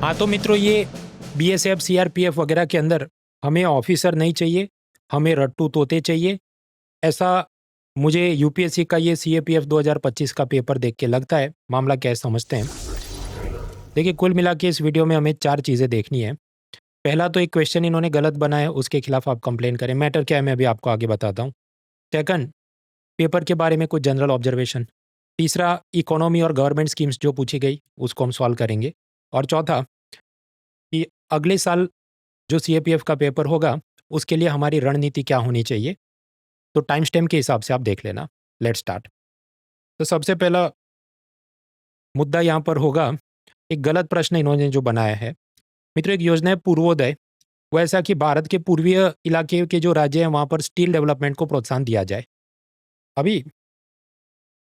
हाँ तो मित्रों, ये बीएसएफ सीआरपीएफ वगैरह के अंदर हमें ऑफिसर नहीं चाहिए, हमें रट्टू तोते चाहिए। ऐसा मुझे यूपीएससी का ये सीएपीएफ 2025 का पेपर देख के लगता है। मामला क्या है समझते हैं। देखिए, कुल मिला के इस वीडियो में हमें 4 चीज़ें देखनी है। पहला तो एक क्वेश्चन इन्होंने गलत बनाया है, उसके खिलाफ आप कंप्लेन करें। मैटर क्या है मैं अभी आपको आगे बताता हूँ। सेकंड, पेपर के बारे में कुछ जनरल ऑब्जर्वेशन। तीसरा, इकोनॉमी और गवर्नमेंट स्कीम्स जो पूछी गई उसको हम सॉल्व करेंगे। और चौथा, कि अगले साल जो सीएपीएफ का पेपर होगा उसके लिए हमारी रणनीति क्या होनी चाहिए। तो टाइम स्टैम्प के हिसाब से आप देख लेना। Let's start. तो सबसे पहला मुद्दा यहाँ पर होगा, एक गलत प्रश्न इन्होंने जो बनाया है। मित्रों, एक योजना है पूर्वोदय। वो ऐसा कि भारत के पूर्वीय इलाके के जो राज्य हैं वहाँ पर स्टील डेवलपमेंट को प्रोत्साहन दिया जाए। अभी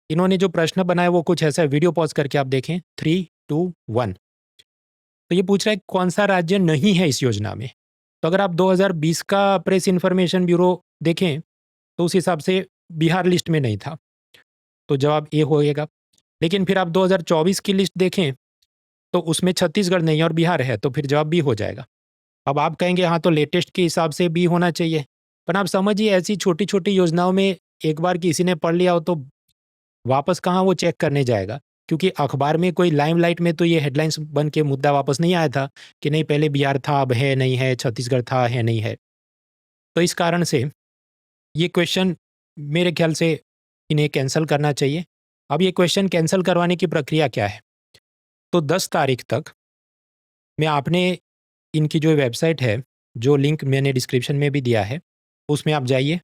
इन्होंने जो प्रश्न बनाया वो कुछ ऐसा है, वीडियो पॉज करके आप देखें। 3, 2, 1। तो ये पूछ रहा है कौन सा राज्य नहीं है इस योजना में। तो अगर आप 2020 का प्रेस इन्फॉर्मेशन ब्यूरो देखें तो उस हिसाब से बिहार लिस्ट में नहीं था, तो जवाब ए होएगा। लेकिन फिर आप 2024 की लिस्ट देखें तो उसमें छत्तीसगढ़ नहीं है और बिहार है, तो फिर जवाब बी हो जाएगा। अब आप कहेंगे हाँ तो लेटेस्ट के हिसाब से बी होना चाहिए, पर आप समझिए ऐसी छोटी छोटी योजनाओं में एक बार किसी ने पढ़ लिया हो तो वापस कहाँ वो चेक करने जाएगा। क्योंकि अखबार में कोई लाइमलाइट में तो ये हेडलाइंस बन के मुद्दा वापस नहीं आया था कि नहीं पहले बिहार था अब है नहीं है, छत्तीसगढ़ था है नहीं है। तो इस कारण से ये क्वेश्चन मेरे ख्याल से इन्हें कैंसिल करना चाहिए। अब ये क्वेश्चन कैंसिल करवाने की प्रक्रिया क्या है। तो 10 तारीख तक मैं आपने इनकी जो वेबसाइट है, जो लिंक मैंने डिस्क्रिप्शन में भी दिया है, उसमें आप जाइए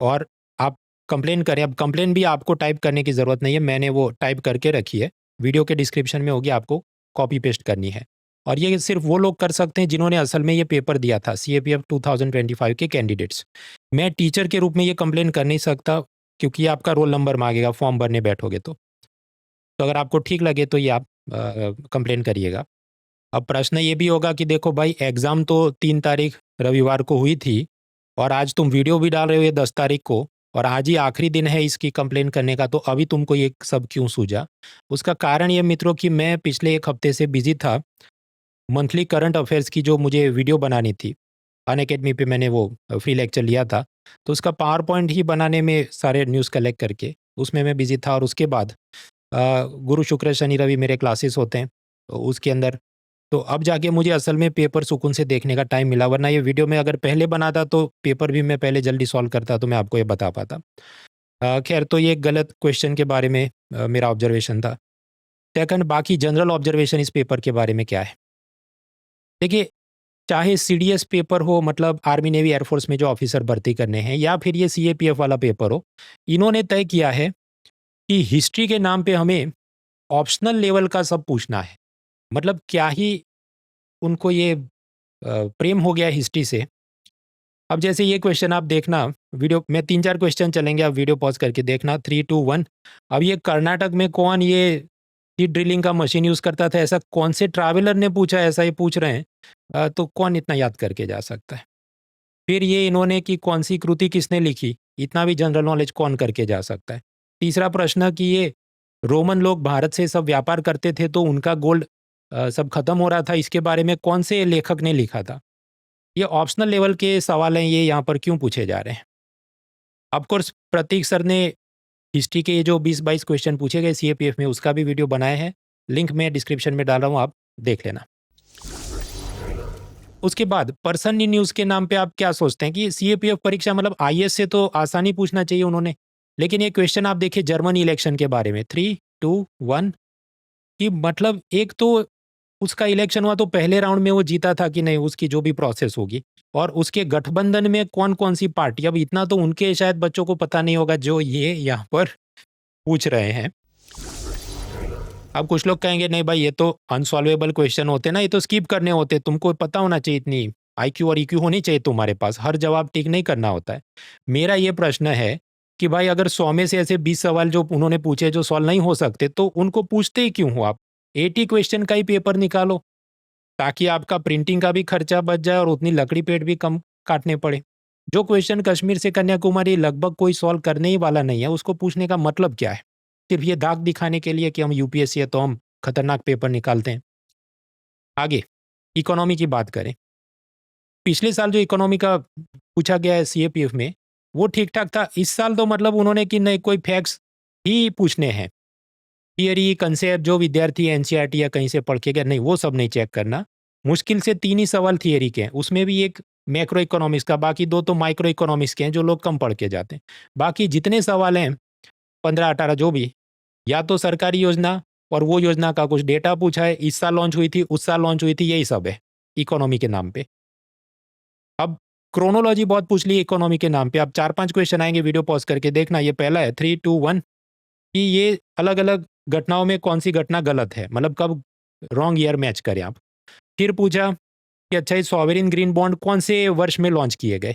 और आप कंप्लेन करें। अब कंप्लेन भी आपको टाइप करने की ज़रूरत नहीं है, मैंने वो टाइप करके रखी है, वीडियो के डिस्क्रिप्शन में होगी, आपको कॉपी पेस्ट करनी है। और ये सिर्फ वो लोग कर सकते हैं जिन्होंने असल में ये पेपर दिया था, सीएपीएफ 2025 के कैंडिडेट्स। मैं टीचर के रूप में ये कंप्लेन कर नहीं सकता क्योंकि ये आपका रोल नंबर मांगेगा फॉर्म भरने बैठोगे तो अगर आपको ठीक लगे तो ये आप कंप्लेन करिएगा। अब प्रश्न ये भी होगा कि देखो भाई, एग्ज़ाम तो 3 तारीख रविवार को हुई थी और आज तुम वीडियो भी डाल रहे हो ये 10 तारीख को, और आज ही आखिरी दिन है इसकी कंप्लेन करने का, तो अभी तुमको ये सब क्यों सूझा? उसका कारण ये मित्रों कि मैं पिछले 1 हफ्ते से बिज़ी था। मंथली करंट अफेयर्स की जो मुझे वीडियो बनानी थी, अनअकैडमी पे मैंने वो फ्री लेक्चर लिया था, तो उसका पावर पॉइंट ही बनाने में सारे न्यूज़ कलेक्ट करके उसमें मैं बिज़ी था। और उसके बाद गुरु, शुक्र, शनि, रवि मेरे क्लासेस होते हैं, तो उसके अंदर तो अब जाके मुझे असल में पेपर सुकून से देखने का टाइम मिला, वरना ये वीडियो मैं अगर पहले बनाता तो पेपर भी मैं पहले जल्दी सॉल्व करता तो मैं आपको ये बता पाता। खैर, तो ये एक गलत क्वेश्चन के बारे में मेरा ऑब्जर्वेशन था। सेकंड, बाकी जनरल ऑब्जर्वेशन इस पेपर के बारे में क्या है? देखिए, चाहे सीडीएस पेपर हो, मतलब आर्मी नेवी एयरफोर्स में जो ऑफिसर भर्ती करने हैं, या फिर ये सीएपीएफ वाला पेपर हो, इन्होंने तय किया है कि हिस्ट्री के नाम पे हमें ऑप्शनल लेवल का सब पूछना है। मतलब क्या ही उनको ये प्रेम हो गया हिस्ट्री से। अब जैसे ये क्वेश्चन आप देखना, वीडियो में 3-4 क्वेश्चन चलेंगे, आप वीडियो पॉज़ करके देखना। 3, 2, 1। अब ये कर्नाटक में कौन ये सीड ड्रिलिंग का मशीन यूज़ करता था, ऐसा कौन से ट्रैवलर ने पूछा, ऐसा ये पूछ रहे हैं। तो कौन इतना याद करके जा सकता है? फिर ये इन्होंने कि कौन-सी कृति किसने लिखी, इतना भी जनरल नॉलेज कौन करके जा सकता है? तीसरा प्रश्न कि ये रोमन लोग भारत से सब व्यापार करते थे तो उनका गोल्ड सब खत्म हो रहा था, इसके बारे में कौन से लेखक ने लिखा था? ये ऑप्शनल लेवल के सवाल हैं, ये यहाँ पर क्यों पूछे जा रहे हैं? ऑफ कोर्स प्रतीक सर ने हिस्ट्री के ये जो 20-22 क्वेश्चन पूछे गए सीएपीएफ में, उसका भी वीडियो बनाया है, लिंक मैं डिस्क्रिप्शन में डाल रहा हूँ, आप देख लेना। उसके बाद पर्सन इन न्यूज़ के नाम पे आप क्या सोचते हैं कि सीएपीएफ परीक्षा मतलब आईएएस से तो आसानी पूछना चाहिए उन्होंने, लेकिन ये क्वेश्चन आप देखिए जर्मन इलेक्शन के बारे में। 3, 2, 1। कि मतलब एक तो उसका इलेक्शन हुआ तो पहले राउंड में वो जीता था कि नहीं, उसकी जो भी प्रोसेस होगी, और उसके गठबंधन में कौन-कौन सी पार्टी, अब इतना तो उनके शायद बच्चों को पता नहीं होगा जो ये यहाँ पर पूछ रहे हैं। अब कुछ लोग कहेंगे नहीं भाई ये तो अनसॉल्वेबल क्वेश्चन होते ना, ये तो स्किप करने होते, तुमको पता होना चाहिए, इतनी आईक्यू और ईक्यू होनी चाहिए तुम्हारे पास, हर जवाब टिक नहीं करना होता है। मेरा ये प्रश्न है कि भाई अगर 100 में से ऐसे 20 सवाल जो उन्होंने पूछे जो सॉल्व नहीं हो सकते, तो उनको पूछते ही क्यों हो आप? 80 क्वेश्चन का ही पेपर निकालो, ताकि आपका प्रिंटिंग का भी खर्चा बच जाए और उतनी लकड़ी पेड़ भी कम काटने पड़े। जो क्वेश्चन कश्मीर से कन्याकुमारी लगभग कोई सॉल्व करने ही वाला नहीं है, उसको पूछने का मतलब क्या है? सिर्फ ये दाग दिखाने के लिए कि हम यूपीएससी है तो हम खतरनाक पेपर निकालते हैं। आगे इकोनॉमी की बात करें, पिछले साल जो इकोनॉमी का पूछा गया है सीएपीएफ में वो ठीक ठाक था। इस साल तो मतलब उन्होंने कि नहीं कोई फैक्ट्स ही पूछने हैं, थियरी कंसेप्ट जो विद्यार्थी एनसीईआरटी या कहीं से पढ़ के गया नहीं वो सब नहीं चेक करना। मुश्किल से 3 ही सवाल थियरी के हैं, उसमें भी एक मैक्रो इकोनॉमिक्स का, बाकी 2 तो माइक्रो इकोनॉमिक्स के हैं जो लोग कम पढ़ के जाते हैं। बाकी जितने सवाल हैं 15-18 जो भी, या तो सरकारी योजना और वो योजना का कुछ डेटा पूछा है, इस साल लॉन्च हुई थी, उस साल लॉन्च हुई थी, यही सब है इकोनॉमी के नाम पे। अब क्रोनोलॉजी बहुत पूछ ली इकोनॉमी के नाम पे। अब 4-5 क्वेश्चन आएंगे, वीडियो पॉज करके देखना। ये पहला है 3, 2, 1 कि ये अलग अलग घटनाओं में कौन सी घटना गलत है, मतलब कब रॉन्ग ईयर मैच करें आप। फिर पूछा कि अच्छा ये सॉवरेन ग्रीन बॉन्ड कौन से वर्ष में लॉन्च किए गए।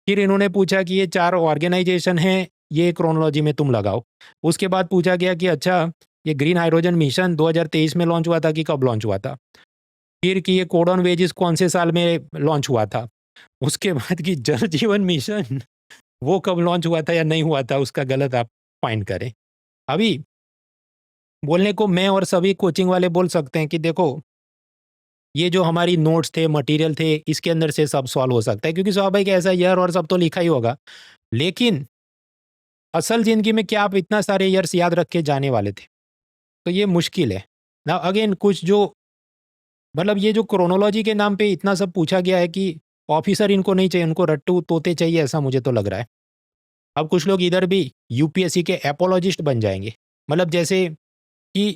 फिर इन्होंने पूछा कि ये 4 ऑर्गेनाइजेशन हैं, ये क्रोनोलॉजी में तुम लगाओ। उसके बाद पूछा गया कि अच्छा ये ग्रीन हाइड्रोजन मिशन 2023 में लॉन्च हुआ था कि कब लॉन्च हुआ था। फिर कि ये कोड ऑन वेजेस कौन से साल में लॉन्च हुआ था। उसके बाद कि जल जीवन मिशन वो कब लॉन्च हुआ था या नहीं हुआ था, उसका गलत आप फाइंड करें। अभी बोलने को मैं और सभी कोचिंग वाले बोल सकते हैं कि देखो ये जो हमारी नोट्स थे, मटेरियल थे, इसके अंदर से सब सॉल्व हो सकता है क्योंकि स्वाभाविक ऐसा ईयर और सब तो लिखा ही होगा। लेकिन असल ज़िंदगी में क्या आप इतना सारे ईयर्स याद रख के जाने वाले थे? तो ये मुश्किल है। नाउ अगेन कुछ जो मतलब ये जो क्रोनोलॉजी के नाम पे इतना सब पूछा गया है कि ऑफिसर इनको नहीं चाहिए, उनको रट्टू तोते चाहिए, ऐसा मुझे तो लग रहा है। अब कुछ लोग इधर भी यूपीएससी के एपोलॉजिस्ट बन जाएंगे, मतलब जैसे कि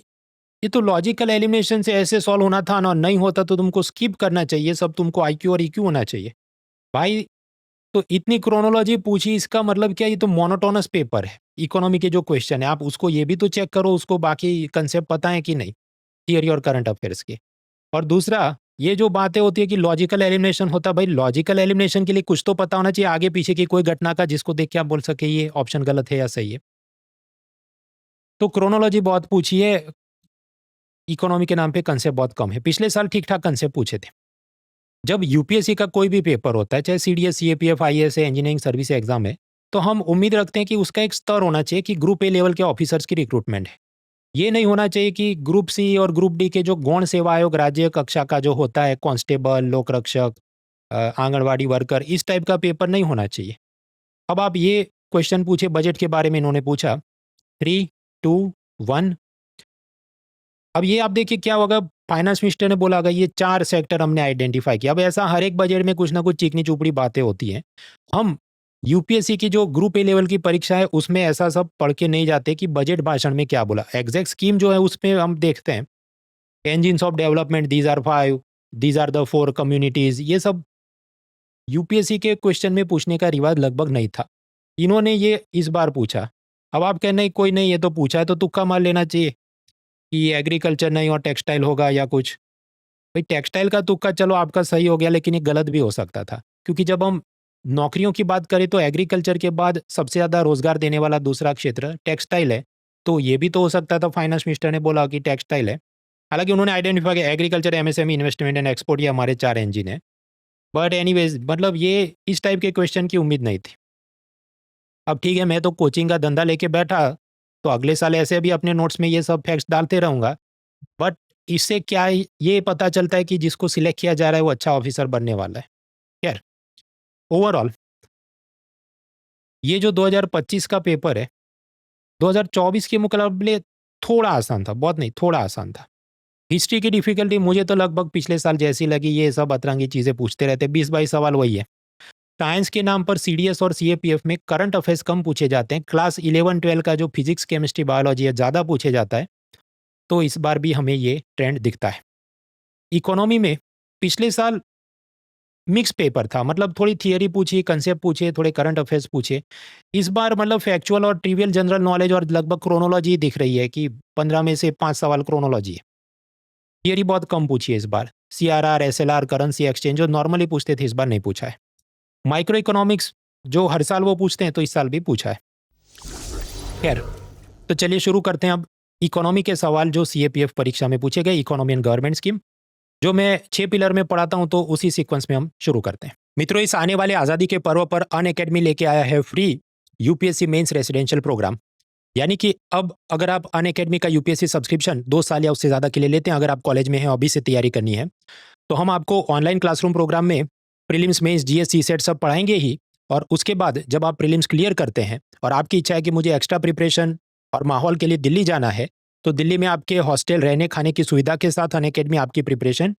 ये तो लॉजिकल एलिमिनेशन से ऐसे सॉल्व होना था ना, नहीं होता तो तुमको स्किप करना चाहिए, सब तुमको आईक्यू और ईक्यू होना चाहिए। भाई तो इतनी क्रोनोलॉजी पूछी, इसका मतलब क्या, ये तो मोनोटोनस पेपर है। इकोनॉमी के जो क्वेश्चन है आप उसको ये भी तो चेक करो, उसको बाकी कंसेप्ट पता है कि नहीं, थियरी और करंट अफेयर्स के। और दूसरा ये जो बातें होती है कि लॉजिकल एलिमिनेशन होता है, भाई लॉजिकल एलिमिनेशन के लिए कुछ तो पता होना चाहिए आगे पीछे की कोई घटना का, जिसको देख के आप बोल सके ये ऑप्शन गलत है या सही है। तो क्रोनोलॉजी बहुत पूछी है, इकोनॉमी के नाम पे कंसेप्ट बहुत कम है। पिछले साल ठीक ठाक कंसेप्ट पूछे थे। जब यूपीएससी का कोई भी पेपर होता है, चाहे सीडीएस, सीएपीएफ, आईएएस है, इंजीनियरिंग सर्विस एग्जाम है, तो हम उम्मीद रखते हैं कि उसका एक स्तर होना चाहिए कि ग्रुप ए लेवल के ऑफिसर्स की रिक्रूटमेंट है। ये नहीं होना चाहिए कि ग्रुप सी और ग्रुप डी के जो गौण सेवा आयोग राज्य कक्षा का जो होता है, कांस्टेबल, लोक रक्षक, आंगनवाड़ी वर्कर, इस टाइप का पेपर नहीं होना चाहिए। अब आप ये क्वेश्चन पूछे, बजट के बारे में इन्होंने पूछा, 3, 2, 1। अब ये आप देखिए क्या होगा, फाइनेंस मिनिस्टर ने बोला होगा ये 4 सेक्टर हमने आइडेंटिफाई किया। अब ऐसा हर एक बजट में कुछ ना कुछ चिकनी चुपड़ी बातें होती हैं। हम यूपीएससी की जो ग्रुप ए लेवल की परीक्षा है उसमें ऐसा सब पढ़ के नहीं जाते कि बजट भाषण में क्या बोला। एग्जैक्ट स्कीम जो है उसमें हम देखते हैं engines of development, these are 5, these are the 4 communities, ये सब यूपीएससी के क्वेश्चन में पूछने का रिवाज लगभग नहीं था। इन्होंने ये इस बार पूछा। अब आप कहना नहीं कोई नहीं, ये तो पूछा है तो तुक्का मार लेना चाहिए कि एग्रीकल्चर नहीं और टेक्सटाइल होगा या कुछ। भाई टेक्सटाइल का तुक्का चलो आपका सही हो गया, लेकिन ये गलत भी हो सकता था क्योंकि जब हम नौकरियों की बात करें तो एग्रीकल्चर के बाद सबसे ज़्यादा रोजगार देने वाला दूसरा क्षेत्र टेक्सटाइल है। तो ये भी तो हो सकता था, फाइनेंस मिनिस्टर ने बोला कि टेक्सटाइल है। हालांकि उन्होंने आइडेंटिफाई किया agriculture, MSME, investment and export, ये हमारे 4 इंजिन है। बट एनीवेज मतलब ये इस टाइप के क्वेश्चन की उम्मीद नहीं थी। अब ठीक है, मैं तो कोचिंग का धंधा लेके बैठा, तो अगले साल ऐसे भी अपने नोट्स में ये सब फैक्ट्स डालते रहूंगा। बट इससे क्या ये पता चलता है कि जिसको सिलेक्ट किया जा रहा है वो अच्छा ऑफिसर बनने वाला है। खैर ओवरऑल ये जो 2025 का पेपर है 2024 के मुकाबले थोड़ा आसान था, बहुत नहीं थोड़ा आसान था। हिस्ट्री की डिफिकल्टी मुझे तो लगभग पिछले साल जैसी लगी, ये सब अतरंगी चीज़ें पूछते रहते, 20-22 सवाल वही है। साइंस के नाम पर सीडीएस और सीएपीएफ में करंट अफेयर्स कम पूछे जाते हैं, क्लास 11-12 का जो फिजिक्स, केमिस्ट्री, बायोलॉजी है ज़्यादा पूछे जाता है। तो इस बार भी हमें ये ट्रेंड दिखता है। इकोनॉमी में पिछले साल मिक्स पेपर था, मतलब थोड़ी थियरी पूछी, कंसेप्ट पूछे, थोड़े करंट अफेयर्स पूछे। इस बार मतलब फैक्चुअल और ट्रिवियल जनरल नॉलेज और लगभग क्रोनोलॉजी दिख रही है कि 15 में से 5 सवाल क्रोनोलॉजी है। थियरी बहुत कम पूछी है इस बार। सीआरआर, एसएलआर, करेंसी एक्सचेंज जो नॉर्मली पूछते थे इस बार नहीं पूछा है। माइक्रो इकोनॉमिक्स जो हर साल वो पूछते हैं तो इस साल भी पूछा है। खैर तो चलिए शुरू करते हैं अब इकोनॉमी के सवाल जो सीएपीएफ परीक्षा में पूछे गए, इकोनॉमी एंड गवर्नमेंट स्कीम जो मैं 6 पिलर में पढ़ाता हूं, तो उसी सीक्वेंस में हम शुरू करते हैं। मित्रों, इस आने वाले आज़ादी के पर्व पर अनअकैडमी लेके आया है free UPSC mains residential programme. यानी कि अब अगर आप अनअकैडमी का यूपीएससी सब्सक्रिप्शन 2 साल या उससे ज़्यादा के लिए लेते हैं, अगर आप कॉलेज में हैं, अभी से तैयारी करनी है, तो हम आपको ऑनलाइन क्लासरूम प्रोग्राम में प्रीलिम्स, मेंस, जीएस, सीसेट सब पढ़ाएंगे ही। और उसके बाद जब आप प्रीलिम्स क्लियर करते हैं और आपकी इच्छा है कि मुझे एक्स्ट्रा प्रिपरेशन और माहौल के लिए दिल्ली जाना है, तो दिल्ली में आपके हॉस्टल, रहने खाने की सुविधा के साथ अनअकैडमी आपकी प्रिपरेशन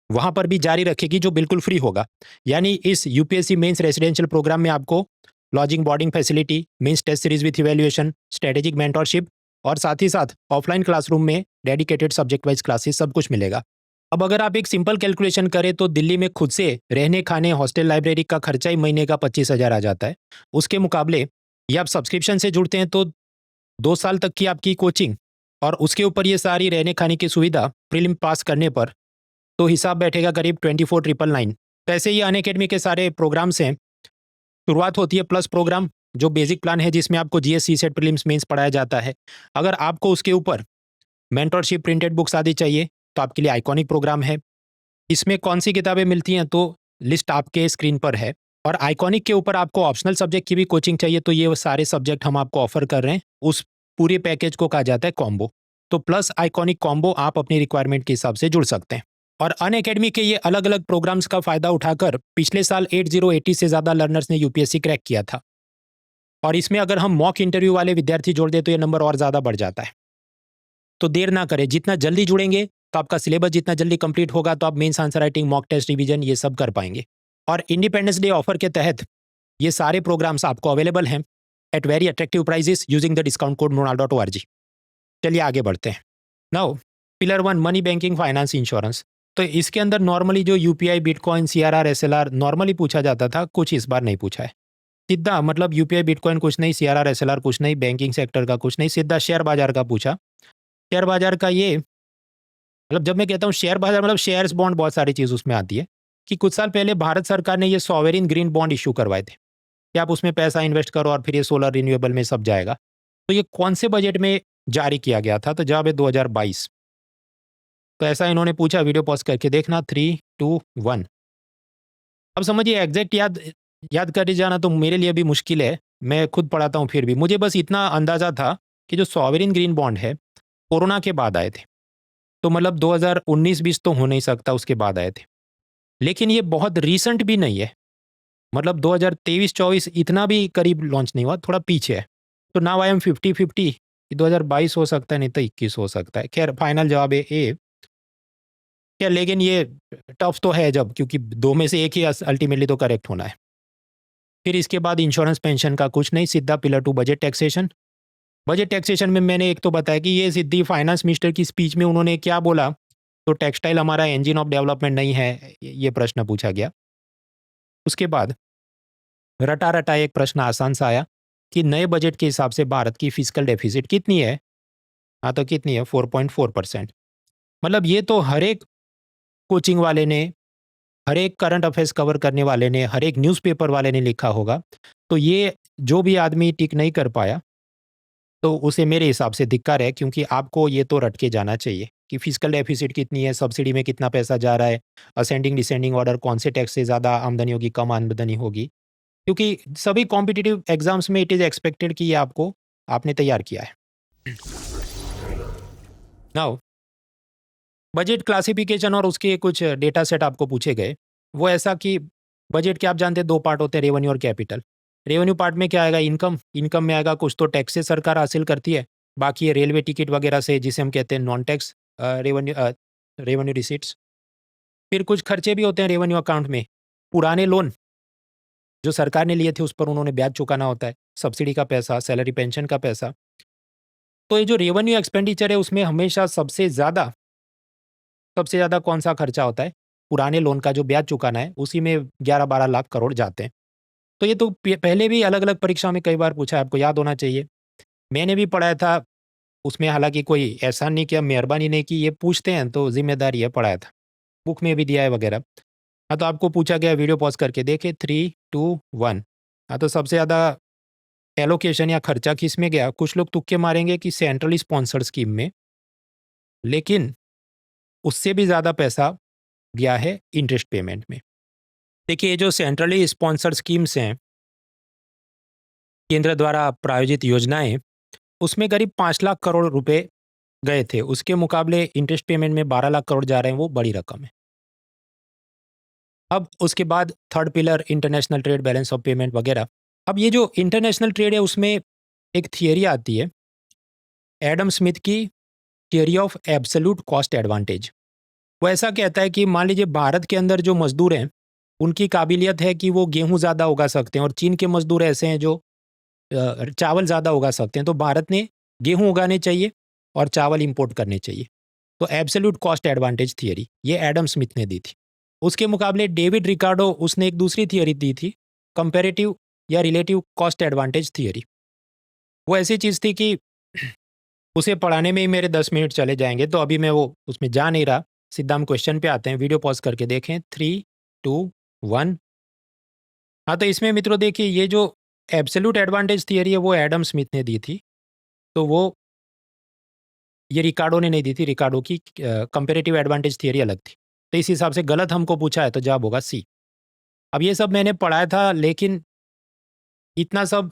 वहाँ पर भी जारी रखेगी, जो बिल्कुल फ्री होगा। यानी इस यूपीएससी मेंस रेसिडेंशियल प्रोग्राम में आपको lodging, boarding facility, mains test series with evaluation, strategic mentorship और साथ ही साथ ऑफलाइन क्लासरूम में डेडिकेटेड सब्जेक्ट वाइज क्लासेस सब कुछ मिलेगा। अब अगर आप एक सिंपल कैलकुलेशन करें तो दिल्ली में खुद से रहने, खाने, हॉस्टल, लाइब्रेरी का खर्चा ही महीने का 25,000 आ जाता है। उसके मुकाबले ये आप सब्सक्रिप्शन से जुड़ते हैं तो 2 साल तक की आपकी कोचिंग और उसके ऊपर ये सारी रहने खाने की सुविधा प्रीलिम पास करने पर, तो हिसाब बैठेगा करीब 24,999। तो ऐसे ही अनअकैडमी के सारे प्रोग्राम्स हैं। शुरुआत होती है प्लस प्रोग्राम, जो बेसिक प्लान है जिसमें आपको जीएस, सीसेट, प्रीलिम्स, मेंस पढ़ाया जाता है। अगर आपको उसके ऊपर मेंटरशिप, प्रिंटेड बुक्स आदि चाहिए तो आपके लिए आइकॉनिक प्रोग्राम है। इसमें कौन सी किताबें मिलती हैं तो लिस्ट आपके स्क्रीन पर है। और आइकॉनिक के ऊपर आपको ऑप्शनल सब्जेक्ट की भी कोचिंग चाहिए तो ये वो सारे सब्जेक्ट हम आपको ऑफर कर रहे हैं। उस पूरे पैकेज को कहा जाता है कॉम्बो। तो प्लस आइकॉनिक कॉम्बो आप अपनी रिक्वायरमेंट के हिसाब से जुड़ सकते हैं। और अनअकैडमी के ये अलग अलग प्रोग्राम्स का फायदा उठाकर पिछले साल 8080 से ज़्यादा लर्नर्स ने यूपीएससी क्रैक किया था। और इसमें अगर हम मॉक इंटरव्यू वाले विद्यार्थी जोड़ दें तो ये नंबर और ज़्यादा बढ़ जाता है। तो देर ना करें, जितना जल्दी जुड़ेंगे तो आपका सिलेबस जितना जल्दी कंप्लीट होगा तो आप mains answer writing, mock test, revision ये सब कर पाएंगे। और इंडिपेंडेंस डे ऑफर के तहत ये सारे प्रोग्राम्स आपको अवेलेबल हैं at very attractive prices using the discount code mronal.org। चलिए आगे बढ़ते हैं। Now pillar 1 money, banking, finance, insurance. तो इसके अंदर नॉर्मली जो UPI, bitcoin, CRR, SLR normally पूछा जाता था, कुछ इस बार नहीं पूछा है। सीधा मतलब यूपीआई, बिटकॉइन कुछ नहीं, सीआरआर, एसएलआर कुछ नहीं, बैंकिंग सेक्टर का कुछ नहीं, सीधा शेयर बाजार का पूछा। शेयर बाजार का ये मतलब जब मैं कहता हूँ शेयर बाजार मतलब शेयर्स, बॉन्ड, बहुत सारी चीज़ उसमें आती है कि कुछ साल पहले भारत सरकार ने ये सॉवरेन ग्रीन बॉन्ड इशू करवाए थे कि आप उसमें पैसा इन्वेस्ट करो और फिर ये सोलर रिन्यूएबल में सब जाएगा। तो ये कौन से बजट में जारी किया गया था? तो जवाब है 2022। तो ऐसा इन्होंने पूछा, वीडियो पॉज करके देखना। 3, 2, 1। अब समझिए एग्जैक्ट याद याद कर जाना तो मेरे लिए भी मुश्किल है, मैं खुद पढ़ाता हूँ फिर भी मुझे बस इतना अंदाजा था कि जो सॉवरेन ग्रीन बॉन्ड है कोरोना के बाद आए थे। तो मतलब 2019-20 तो हो नहीं सकता, उसके बाद आए थे। लेकिन ये बहुत रीसेंट भी नहीं है, मतलब 2023-24 इतना भी करीब लॉन्च नहीं हुआ, थोड़ा पीछे है। तो नाउ आई एम 50-50 कि 2022 हो सकता है, नहीं तो 21 हो सकता है। खैर फाइनल जवाब है ए। क्या लेकिन ये टफ तो है जब, क्योंकि दो में से एक ही अल्टीमेटली तो करेक्ट होना है। फिर इसके बाद इंश्योरेंस, पेंशन का कुछ नहीं, सीधा pillar 2 budget taxation. Budget taxation में मैंने एक तो बताया कि ये सीधी फाइनेंस मिनिस्टर की स्पीच में उन्होंने क्या बोला, तो टेक्सटाइल हमारा इंजन ऑफ डेवलपमेंट नहीं है, ये प्रश्न पूछा गया। उसके बाद रटा रटा एक प्रश्न आसान सा आया कि नए बजट के हिसाब से भारत की फिजिकल डेफिसिट कितनी है? हाँ तो कितनी है? 4.4%। मतलब ये तो हर एक कोचिंग वाले ने, हर एक करंट अफेयर्स कवर करने वाले ने, हर एक न्यूज़पेपर वाले ने लिखा होगा। तो ये जो भी आदमी टिक नहीं कर पाया तो उसे मेरे हिसाब से धिक्कार है, क्योंकि आपको ये तो रट के जाना चाहिए कि फिजिकल डेफिसिट कितनी है, सब्सिडी में कितना पैसा जा रहा है, असेंडिंग डिसेंडिंग ऑर्डर, कौन से टैक्स से ज़्यादा आमदनी होगी, कम आमदनी होगी। क्योंकि सभी कॉम्पिटिटिव एग्जाम्स में इट इज़ एक्सपेक्टेड कि ये आपने तैयार किया है। नाउ बजट क्लासिफिकेशन और उसके कुछ डेटा सेट आपको पूछे गए। वो ऐसा कि बजट के आप जानते हैं 2 पार्ट होते हैं, रेवेन्यू और कैपिटल। रेवेन्यू पार्ट में क्या आएगा? इनकम। इनकम में आएगा कुछ तो टैक्स से सरकार हासिल करती है, बाकी ये रेलवे टिकट वगैरह से, जिसे हम कहते हैं नॉन टैक्स रेवेन्यू रिसीट्स। फिर कुछ खर्चे भी होते हैं रेवेन्यू अकाउंट में। पुराने लोन जो सरकार ने लिए थे उस पर उन्होंने ब्याज चुकाना होता है, सब्सिडी का पैसा, सैलरी पेंशन का पैसा। तो ये जो रेवेन्यू एक्सपेंडिचर है उसमें हमेशा सबसे ज़्यादा कौन सा खर्चा होता है? पुराने लोन का जो ब्याज चुकाना है, उसी में 11-12 लाख करोड़ जाते हैं। तो ये तो पहले भी अलग-अलग परीक्षा में कई बार पूछा है, आपको याद होना चाहिए। मैंने भी पढ़ाया था, उसमें हालाँकि कोई एहसान नहीं किया, मेहरबानी नहीं की, ये पूछते हैं तो ज़िम्मेदारी है, पढ़ाया था। बुक में भी दिया है वगैरह। हाँ, तो आपको पूछा गया, वीडियो पॉज़ करके देखिए। 3, 2, 1। हाँ, तो सबसे ज़्यादा एलोकेशन या खर्चा किसमें गया? कुछ लोग तुक्के मारेंगे कि सेंट्रली स्पॉन्सर्ड स्कीम में, लेकिन उससे भी ज़्यादा पैसा गया है इंटरेस्ट पेमेंट में। देखिए, ये जो सेंट्रली स्पॉन्सर्ड स्कीम्स हैं, केंद्र द्वारा प्रायोजित योजनाएँ, उसमें करीब 5 लाख करोड़ रुपए गए थे। उसके मुकाबले इंटरेस्ट पेमेंट में 12 लाख करोड़ जा रहे हैं, वो बड़ी रकम है। अब उसके बाद third pillar international trade, balance of payment वगैरह। अब ये जो इंटरनेशनल ट्रेड है उसमें एक थियरी आती है एडम स्मिथ की, theory of absolute cost advantage. वो ऐसा कहता है कि मान लीजिए भारत के अंदर जो मजदूर हैं उनकी काबिलियत है कि वो गेहूं ज़्यादा उगा सकते हैं, और चीन के मजदूर ऐसे हैं जो चावल ज़्यादा उगा सकते हैं, तो भारत ने गेहूं उगाने चाहिए और चावल इंपोर्ट करने चाहिए। तो एब्सोल्यूट कॉस्ट एडवांटेज थियरी ये एडम स्मिथ ने दी थी। उसके मुकाबले डेविड रिकार्डो उसने एक दूसरी थियरी दी थी, कंपैरेटिव या रिलेटिव कॉस्ट एडवांटेज थियरी। वो ऐसी चीज़ थी कि उसे पढ़ाने में ही मेरे 10 मिनट चले जाएंगे, तो अभी मैं वो उसमें जा नहीं रहा, सीधा हम क्वेश्चन पे आते हैं। वीडियो पॉज करके देखें। 3, 2, 1। हाँ, तो इसमें मित्रों देखिए ये जो एब्सोल्यूट एडवांटेज थियरी है वो एडम स्मिथ ने दी थी, तो वो ये रिकार्डो ने नहीं दी थी। रिकार्डो की कंपैरेटिव एडवांटेज थियरी अलग थी। तो इस हिसाब से गलत हमको पूछा है, तो जवाब होगा सी। अब ये सब मैंने पढ़ाया था, लेकिन इतना सब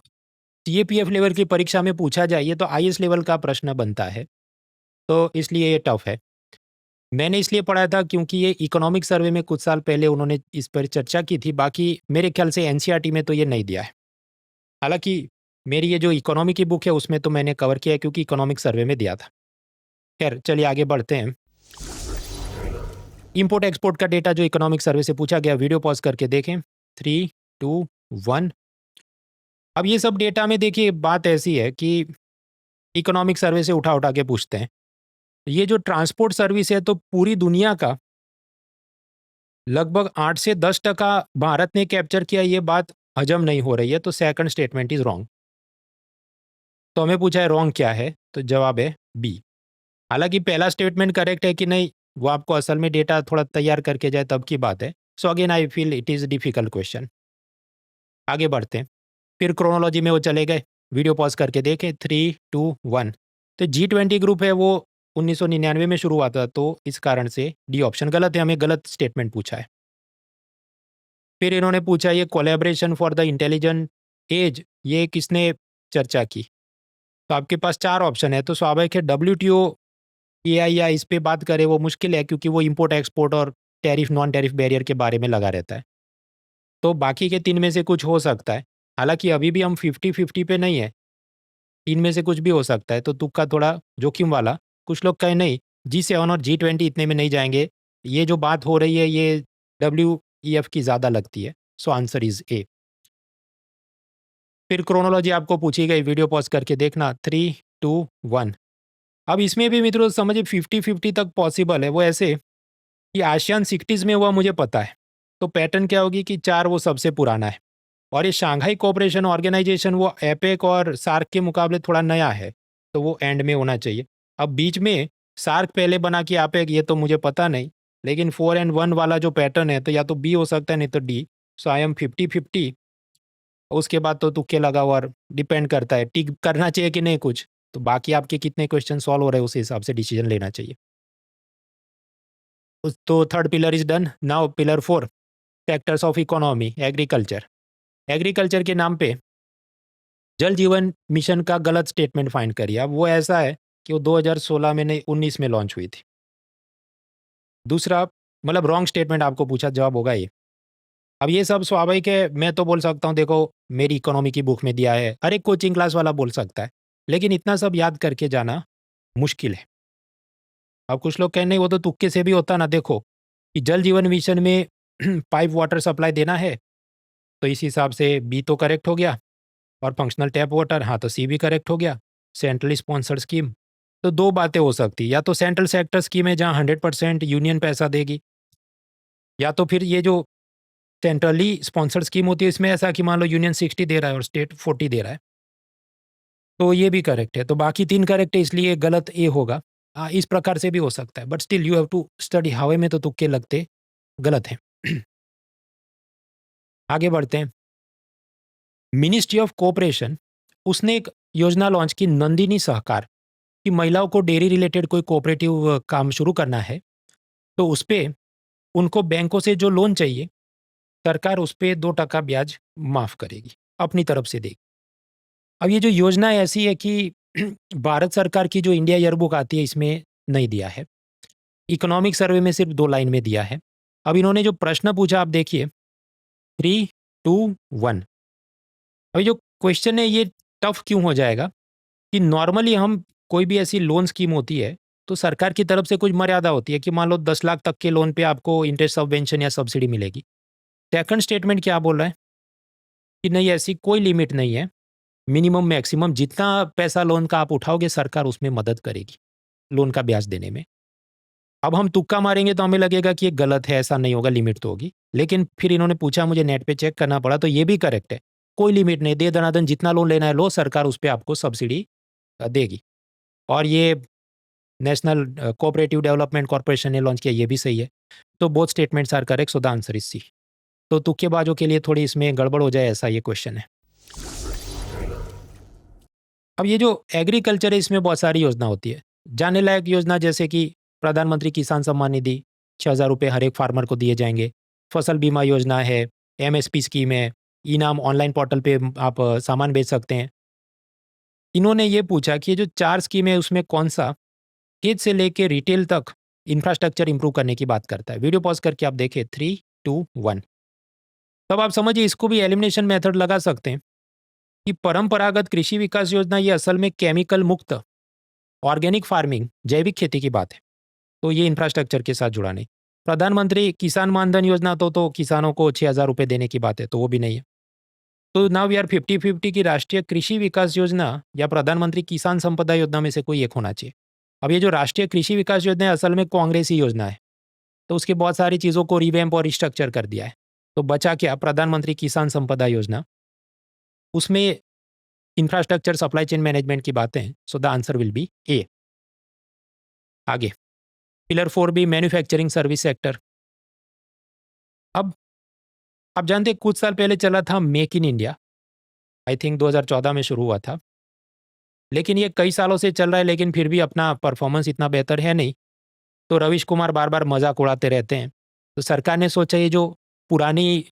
सीएपीएफ लेवल की परीक्षा में पूछा जाए ये तो आईएएस लेवल का प्रश्न बनता है, तो इसलिए ये टफ है। मैंने इसलिए पढ़ाया था क्योंकि ये इकोनॉमिक सर्वे में कुछ साल पहले उन्होंने इस पर चर्चा की थी। बाकी मेरे ख्याल से एनसीईआरटी में तो ये नहीं दिया है। हालांकि मेरी ये जो इकोनॉमी की बुक है उसमें तो मैंने कवर किया है, क्योंकि इकोनॉमिक सर्वे में दिया था। खैर चलिए आगे बढ़ते हैं। इंपोर्ट एक्सपोर्ट का डेटा जो इकोनॉमिक सर्वे से पूछा गया, वीडियो पॉज करके देखें। 3, 2, 1। अब ये सब डेटा में देखिए बात ऐसी है कि इकोनॉमिक सर्वे से उठा उठा के पूछते हैं। ये जो ट्रांसपोर्ट सर्विस है तो पूरी दुनिया का लगभग 8 से 10% भारत ने कैप्चर किया, ये बात हजम नहीं हो रही है, तो सेकंड स्टेटमेंट इज रॉन्ग। तो हमें पूछा है रॉन्ग क्या है, तो जवाब है बी। हालांकि पहला स्टेटमेंट करेक्ट है कि नहीं वो आपको असल में डेटा थोड़ा तैयार करके जाए तब की बात है। So again I feel it is difficult question. आगे बढ़ते हैं, फिर क्रोनोलॉजी में वो चले गए। वीडियो पॉज करके देखें। 3, 2, 1। तो G20 ग्रुप है वो 1999 में शुरू हुआ था, तो इस कारण से डी ऑप्शन गलत है, हमें गलत स्टेटमेंट पूछा है। फिर इन्होंने पूछा ये collaboration for the intelligent age ये किसने चर्चा की, तो आपके पास 4 ऑप्शन है। तो स्वाभाविक है WTO या इस पे बात करें वो मुश्किल है, क्योंकि वो इंपोर्ट एक्सपोर्ट और टैरिफ नॉन टैरिफ बैरियर के बारे में लगा रहता है। तो बाकी के 3 में से कुछ हो सकता है। हालांकि अभी भी हम 50-50 पे नहीं है, 3 में से कुछ भी हो सकता है, तो तुक्का थोड़ा जोखिम वाला। कुछ लोग कहें नहीं G7 और G20 इतने में नहीं जाएंगे, ये जो बात हो रही है ये WEF की ज़्यादा लगती है। So answer is a. फिर क्रोनोलॉजी आपको पूछी गई, वीडियो पॉज करके देखना। 3, 2, 1। अब इसमें भी मित्रों समझिए 50-50 तक पॉसिबल है। वो ऐसे कि आसियान 60s में हुआ मुझे पता है, तो पैटर्न क्या होगी कि 4 वो सबसे पुराना है, और ये शंघाई कोऑपरेशन ऑर्गेनाइजेशन वो एपेक और सार्क के मुकाबले थोड़ा नया है, तो वो एंड में होना चाहिए। अब बीच में सार्क पहले बना कि एपेक, ये तो मुझे पता नहीं, लेकिन 4 और 1 वाला जो पैटर्न है तो या तो बी हो सकता है नहीं तो डी। So I am 50-50। उसके बाद तो तुक्के लगाओ, और डिपेंड करता है टिक करना चाहिए कि नहीं कुछ, तो बाकी आपके कितने क्वेश्चन सॉल्व हो रहे हैं उस हिसाब से डिसीजन लेना चाहिए। तो third pillar is done. Now pillar 4, sectors of economy. Agriculture. Agriculture के नाम पे जल जीवन मिशन का गलत स्टेटमेंट फाइंड करिए। अब वो ऐसा है कि वो 2016 में नहीं 19 में लॉन्च हुई थी। दूसरा मतलब रॉन्ग स्टेटमेंट आपको पूछा, जवाब होगा ये। अब ये सब स्वाभाविक है, मैं तो बोल सकता हूँ देखो मेरी इकोनॉमी की बुक में दिया है, हर एक कोचिंग क्लास वाला बोल सकता है, लेकिन इतना सब याद करके जाना मुश्किल है। अब कुछ लोग कहें नहीं वो तो तुक्के से भी होता ना। देखो कि जल जीवन मिशन में पाइप वाटर सप्लाई देना है, तो इस हिसाब से बी तो करेक्ट हो गया, और फंक्शनल टैप वाटर, हाँ तो सी भी करेक्ट हो गया। सेंट्रली स्पॉन्सर्ड स्कीम, तो 2 बातें हो सकती, या तो सेंट्रल सेक्टर स्कीम है जहाँ 100% यूनियन पैसा देगी, या तो फिर ये जो सेंट्रली स्पॉन्सर्ड स्कीम होती है इसमें ऐसा कि मान लो यूनियन 60 दे रहा है और स्टेट 40 दे रहा है, तो ये भी करेक्ट है। तो बाकी 3 करेक्ट है, इसलिए गलत ए होगा। इस प्रकार से भी हो सकता है, but still you have to study. हवा में तो तुक्के लगते गलत हैं। आगे बढ़ते हैं। मिनिस्ट्री ऑफ कोऑपरेशन उसने एक योजना लॉन्च की, नंदिनी सहकार, कि महिलाओं को डेयरी रिलेटेड कोई कोऑपरेटिव काम शुरू करना है, तो उस पर उनको बैंकों से जो लोन चाहिए सरकार उस पर 2% ब्याज माफ करेगी, अपनी तरफ से देगी। अब ये जो योजना है ऐसी है कि भारत सरकार की जो इंडिया ईयरबुक आती है इसमें नहीं दिया है। इकोनॉमिक सर्वे में सिर्फ 2 लाइन में दिया है। अब इन्होंने जो प्रश्न पूछा आप देखिए 3, 2, 1। अभी जो क्वेश्चन है ये टफ क्यों हो जाएगा कि नॉर्मली हम कोई भी ऐसी लोन स्कीम होती है तो सरकार की तरफ से कुछ मर्यादा होती है कि मान लो 10 लाख तक के लोन पे आपको इंटरेस्ट सबवेंशन या सब्सिडी मिलेगी। सेकंड स्टेटमेंट क्या बोल रहा है कि नहीं ऐसी कोई लिमिट नहीं है, मिनिमम मैक्सिमम जितना पैसा लोन का आप उठाओगे सरकार उसमें मदद करेगी लोन का ब्याज देने में। अब हम तुक्का मारेंगे तो हमें लगेगा कि ये गलत है, ऐसा नहीं होगा, लिमिट तो होगी। लेकिन फिर इन्होंने पूछा, मुझे नेट पे चेक करना पड़ा तो ये भी करेक्ट है, कोई लिमिट नहीं, दे दनादन जितना लोन लेना है लो, सरकार उस पर आपको सब्सिडी देगी। और ये नेशनल कोऑपरेटिव डेवलपमेंट कॉर्पोरेशन ने लॉन्च किया, ये भी सही है। तो both statements are correct, so the answer is C. तो तुक्केबाजों के लिए थोड़ी इसमें गड़बड़ हो जाए ऐसा ये क्वेश्चन है। अब ये जो एग्रीकल्चर है इसमें बहुत सारी योजना होती है, जाने लायक योजना जैसे कि प्रधानमंत्री किसान सम्मान निधि 6,000 रुपये हर एक फार्मर को दिए जाएंगे। फसल बीमा योजना है, एमएसपी स्कीम है, इनाम ऑनलाइन पोर्टल पे आप सामान बेच सकते हैं। इन्होंने ये पूछा कि ये जो 4 स्कीम है उसमें कौन सा खेत से लेके रिटेल तक इंफ्रास्ट्रक्चर इंप्रूव करने की बात करता है। वीडियो पॉज करके आप देखें 3, 2, 1। तब आप समझिए इसको भी एलिमिनेशन मेथड लगा सकते हैं कि परंपरागत कृषि विकास योजना ये असल में केमिकल मुक्त ऑर्गेनिक फार्मिंग जैविक खेती की बात है, तो ये इंफ्रास्ट्रक्चर के साथ जुड़ा नहीं। प्रधानमंत्री किसान मानधन योजना तो किसानों को 6,000 रुपये देने की बात है, तो वो भी नहीं है। तो नाउ वी आर 50-50 की राष्ट्रीय कृषि विकास योजना या प्रधानमंत्री किसान संपदा योजना में से कोई एक होना चाहिए। अब ये जो राष्ट्रीय कृषि विकास योजना है असल में कांग्रेसी योजना है, तो उसकी बहुत सारी चीज़ों को रिवैम्प और रिस्ट्रक्चर कर दिया है। तो बचा क्या, प्रधानमंत्री किसान संपदा योजना, उसमें इंफ्रास्ट्रक्चर सप्लाई चेन मैनेजमेंट की बातें हैं, so the answer will be A. आगे पिलर 4 भी मैन्युफैक्चरिंग सर्विस सेक्टर। अब आप जानते हैं कुछ साल पहले चला था make in India, I think 2014 में शुरू हुआ था, लेकिन ये कई सालों से चल रहा है, लेकिन फिर भी अपना परफॉर्मेंस इतना बेहतर है नहीं। तो रवीश कुमार बार बार मजाक उड़ाते रहते हैं, तो सरकार ने सोचा ये जो पुरानी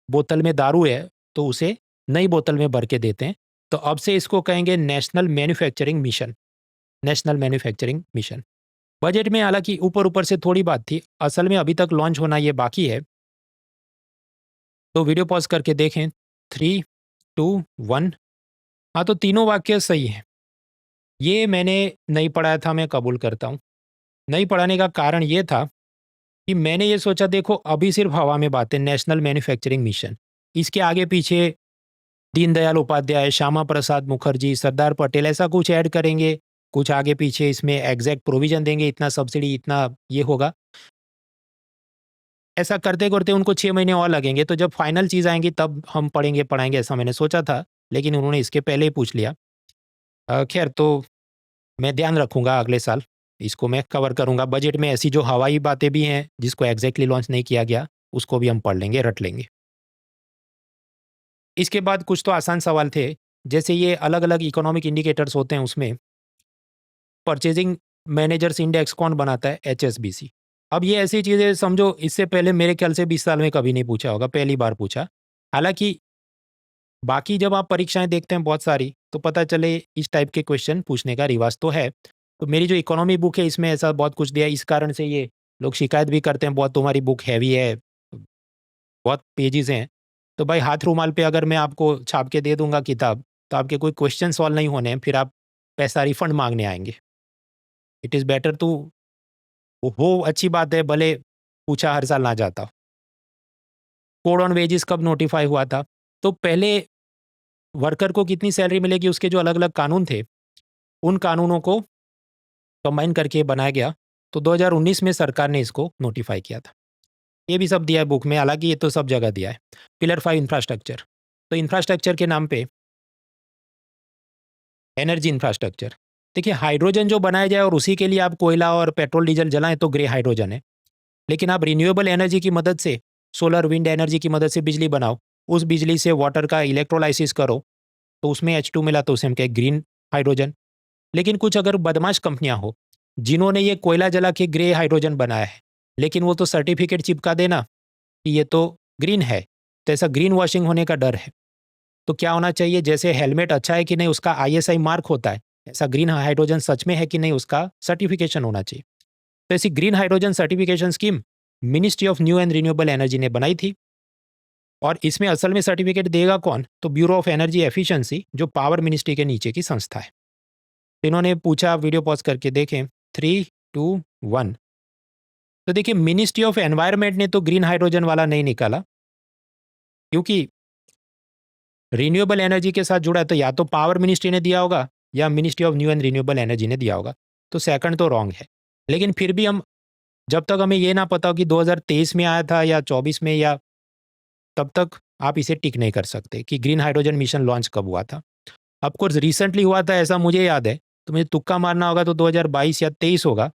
बोतल में दारू है तो उसे नई बोतल में भर के देते हैं, तो अब से इसको कहेंगे national manufacturing mission. National manufacturing mission budget में हालांकि ऊपर ऊपर से थोड़ी बात थी, असल में अभी तक लॉन्च होना ये बाकी है। तो वीडियो पॉज करके देखें 3, 2, 1। हाँ, तो तीनों वाक्य सही हैं। ये मैंने नहीं पढ़ाया था, मैं कबूल करता हूँ। नहीं पढ़ाने का कारण ये था कि मैंने ये सोचा देखो अभी सिर्फ हवा में बातें, नेशनल मैन्युफैक्चरिंग मिशन, इसके आगे पीछे दीनदयाल उपाध्याय, श्यामा प्रसाद मुखर्जी, सरदार पटेल ऐसा कुछ ऐड करेंगे, कुछ आगे पीछे इसमें एग्जैक्ट प्रोविजन देंगे, इतना सब्सिडी इतना ये होगा। ऐसा करते करते उनको 6 महीने और लगेंगे, तो जब फाइनल चीज़ आएंगी तब हम पढ़ेंगे पढ़ाएंगे ऐसा मैंने सोचा था, लेकिन उन्होंने इसके पहले ही पूछ लिया। खैर, तो मैं ध्यान रखूंगा, अगले साल इसको मैं कवर करूंगा। बजट में ऐसी जो हवाई बातें भी हैं जिसको एग्जैक्टली लॉन्च नहीं किया गया उसको भी हम पढ़ लेंगे, रट लेंगे। इसके बाद कुछ तो आसान सवाल थे, जैसे ये अलग अलग इकोनॉमिक इंडिकेटर्स होते हैं, उसमें परचेजिंग मैनेजर्स इंडेक्स कौन बनाता है, HSBC। अब ये ऐसी चीज़ें समझो इससे पहले मेरे ख्याल से 20 साल में कभी नहीं पूछा होगा, पहली बार पूछा। हालांकि बाकी जब आप परीक्षाएं देखते हैं बहुत सारी तो पता चले इस टाइप के क्वेश्चन पूछने का रिवाज तो है। तो मेरी जो इकोनॉमी बुक है इसमें ऐसा बहुत कुछ दिया है, इस कारण से ये लोग शिकायत भी करते हैं बहुत तुम्हारी बुक हैवी है, बहुत पेजेस हैं। तो भाई हाथ रुमाल पे अगर मैं आपको छाप के दे दूंगा किताब, तो आपके कोई क्वेश्चन सॉल्व नहीं होने हैं, फिर आप पैसा रिफंड मांगने आएंगे। इट इज़ बेटर टू, वो अच्छी बात है भले पूछा हर साल ना जाता। कोड ऑन वेजेस कब नोटिफाई हुआ था, तो पहले वर्कर को कितनी सैलरी मिलेगी उसके जो अलग अलग कानून थे उन कानूनों को कंबाइन करके बनाया गया, तो 2019 में सरकार ने इसको नोटिफाई किया था। ये भी सब दिया है बुक में, हालांकि ये तो सब जगह दिया है। पिलर 5 इंफ्रास्ट्रक्चर, तो इंफ्रास्ट्रक्चर के नाम पे एनर्जी इंफ्रास्ट्रक्चर, देखिए हाइड्रोजन जो बनाया जाए और उसी के लिए आप कोयला और पेट्रोल डीजल जलाएं तो ग्रे हाइड्रोजन है, लेकिन आप रिन्यूएबल एनर्जी की मदद से, सोलर विंड एनर्जी की मदद से बिजली बनाओ, उस बिजली से वाटर का इलेक्ट्रोलाइसिस करो तो उसमें H2 मिला तो उसे हम कहें ग्रीन हाइड्रोजन। लेकिन कुछ अगर बदमाश कंपनियां हो जिन्होंने ये कोयला जला के ग्रे हाइड्रोजन बनाया है, लेकिन वो तो सर्टिफिकेट चिपका देना कि ये तो ग्रीन है, तो ऐसा ग्रीन वॉशिंग होने का डर है। तो क्या होना चाहिए, जैसे हेलमेट अच्छा है कि नहीं उसका ISI मार्क होता है, ऐसा ग्रीन हाइड्रोजन सच में है कि नहीं, उसका सर्टिफिकेशन होना चाहिए। तो ऐसी green hydrogen certification scheme ministry of new and renewable energy ने बनाई थी। और इसमें असल में सर्टिफिकेट देगा कौन? तो ब्यूरो ऑफ एनर्जी एफिशिएंसी, जो पावर मिनिस्ट्री के नीचे की संस्था है। तो इन्होंने पूछा, वीडियो पॉज करके देखें, 3, 2, 1। तो देखिए, मिनिस्ट्री ऑफ एनवायरमेंट ने तो ग्रीन हाइड्रोजन वाला नहीं निकाला, क्योंकि रिन्यूएबल एनर्जी के साथ जुड़ा है, तो या तो पावर मिनिस्ट्री ने दिया होगा या ministry of new and renewable energy ने दिया होगा। तो सेकंड तो रॉन्ग है। लेकिन फिर भी हम, जब तक हमें ये ना पता हो कि 2023 में आया था या 24 में, या तब तक आप इसे टिक नहीं कर सकते कि ग्रीन हाइड्रोजन मिशन लॉन्च कब हुआ था। ऑफकोर्स रिसेंटली हुआ था, ऐसा मुझे याद है, तो मुझे तुक्का मारना होगा तो 2022 या 23 होगा,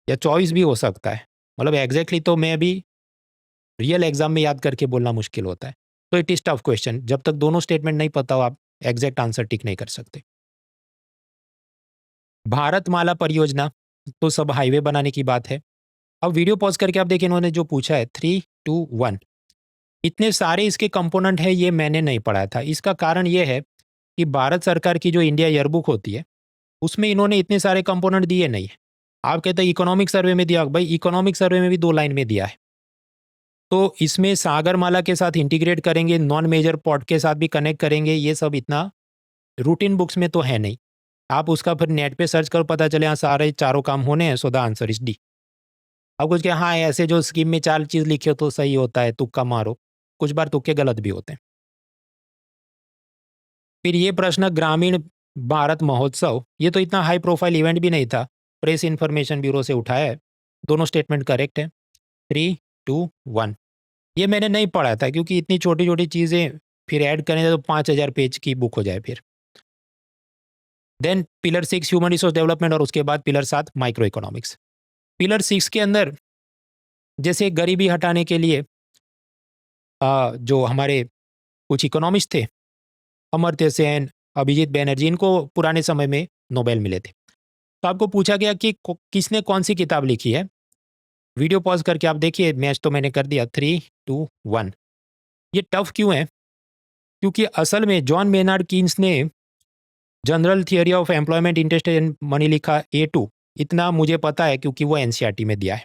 या 24 भी हो सकता है। मतलब एग्जैक्टली तो मैं अभी रियल एग्जाम में याद करके बोलना मुश्किल होता है। तो इट इज टफ क्वेश्चन, जब तक दोनों स्टेटमेंट नहीं पता हो आप एग्जैक्ट आंसर टिक नहीं कर सकते। भारतमाला परियोजना, तो सब हाईवे बनाने की बात है। अब वीडियो पॉज करके आप देखिए, इन्होंने जो पूछा है 3, 2, 1, इतने सारे इसके कंपोनेंट है, ये मैंने नहीं पढ़ा था। इसका कारण ये है कि भारत सरकार की जो इंडिया ईयरबुक होती है, उसमें इन्होंने इतने सारे कंपोनेंट दिए नहीं है। आप कहते हैं इकोनॉमिक सर्वे में दिया, भाई इकोनॉमिक सर्वे में भी 2 लाइन में दिया है। तो इसमें सागरमाला के साथ इंटीग्रेट करेंगे, नॉन मेजर पॉट के साथ भी कनेक्ट करेंगे, ये सब इतना रूटीन बुक्स में तो है नहीं। आप उसका फिर नेट पे सर्च करो, पता चले हाँ सारे चारों काम होने हैं, so the answer is D. अब कुछ क्या, हाँ ऐसे जो स्कीम में 4 चीज़ लिखी हो तो सही होता है, तुक्का मारो। कुछ बार तुक्के गलत भी होते हैं। फिर ये प्रश्न, ग्रामीण भारत महोत्सव, ये तो इतना हाई प्रोफाइल इवेंट भी नहीं था, प्रेस इन्फॉर्मेशन ब्यूरो से उठाया है। दोनों स्टेटमेंट करेक्ट है। 3, 2, 1। ये मैंने नहीं पढ़ा था, क्योंकि इतनी छोटी छोटी चीज़ें फिर ऐड करें तो 5000 पेज की बुक हो जाए फिर। Then pillar 6 human resource development, और उसके बाद पिलर 7 माइक्रो इकोनॉमिक्स। पिलर 6 के अंदर जैसे गरीबी हटाने के लिए जो हमारे कुछ इकोनॉमिस्ट थे, अमर्त्य सेन, अभिजीत बैनर्जी, इनको पुराने समय में नोबेल मिले थे। तो आपको पूछा गया कि किसने कौन सी किताब लिखी है। वीडियो पॉज करके आप देखिए, मैच तो मैंने कर दिया। 3, 2, 1। ये टफ क्यों है? क्योंकि असल में जॉन मेनार्ड कीन्स ने general theory of employment, interest and money लिखा, A2, इतना मुझे पता है क्योंकि वो NCERT में दिया है।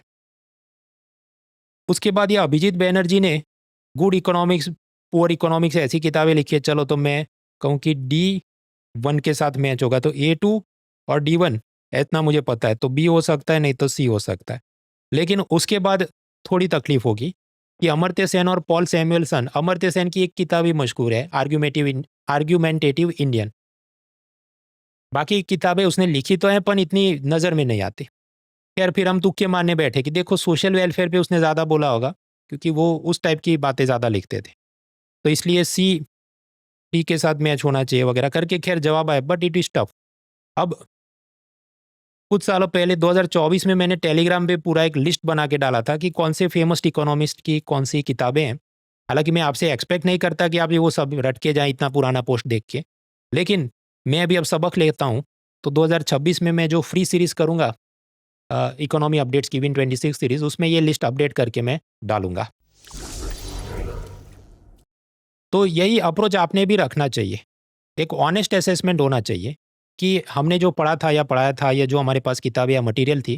उसके बाद ये अभिजीत बैनर्जी ने गुड इकोनॉमिक्स, पुअर इकोनॉमिक्स, ऐसी किताबें लिखी है। चलो तो मैं कहूँ कि D1 के साथ मैच होगा, तो A2 और D1 इतना मुझे पता है, तो B हो सकता है, नहीं तो C हो सकता है। लेकिन उसके बाद थोड़ी तकलीफ होगी कि अमर्त्य सेन और पॉल सैमुएलसन, अमर्त्य सेन की एक किताब ही मशहूर है, आर्ग्यूमेंटेटिव इंडियन। बाकी किताबें उसने लिखी तो हैं, पर इतनी नज़र में नहीं आती। खैर, फिर हम तुक्के मारने बैठे कि देखो सोशल वेलफेयर पे उसने ज़्यादा बोला होगा, क्योंकि वो उस टाइप की बातें ज़्यादा लिखते थे, तो इसलिए सी के साथ मैच होना चाहिए वगैरह करके। खैर जवाब आया, बट इट इज टफ। अब कुछ सालों पहले 2024 में मैंने टेलीग्राम पे पूरा एक लिस्ट बना के डाला था कि कौन से फेमस इकोनॉमिस्ट की कौन सी किताबें हैं। हालांकि मैं आपसे एक्सपेक्ट नहीं करता कि आप ये वो सब रट के जाएं इतना पुराना पोस्ट देख के, लेकिन मैं अभी अब सबक लेता हूँ। तो 2026 में मैं जो फ्री सीरीज करूँगा, इकोनॉमी अपडेट्स की विन 26 सीरीज, उसमें ये लिस्ट अपडेट करके मैं डालूंगा। तो यही अप्रोच आपने भी रखना चाहिए। एक ऑनेस्ट असेसमेंट होना चाहिए कि हमने जो पढ़ा था या पढ़ाया था, या जो हमारे पास किताबें या मटेरियल थी,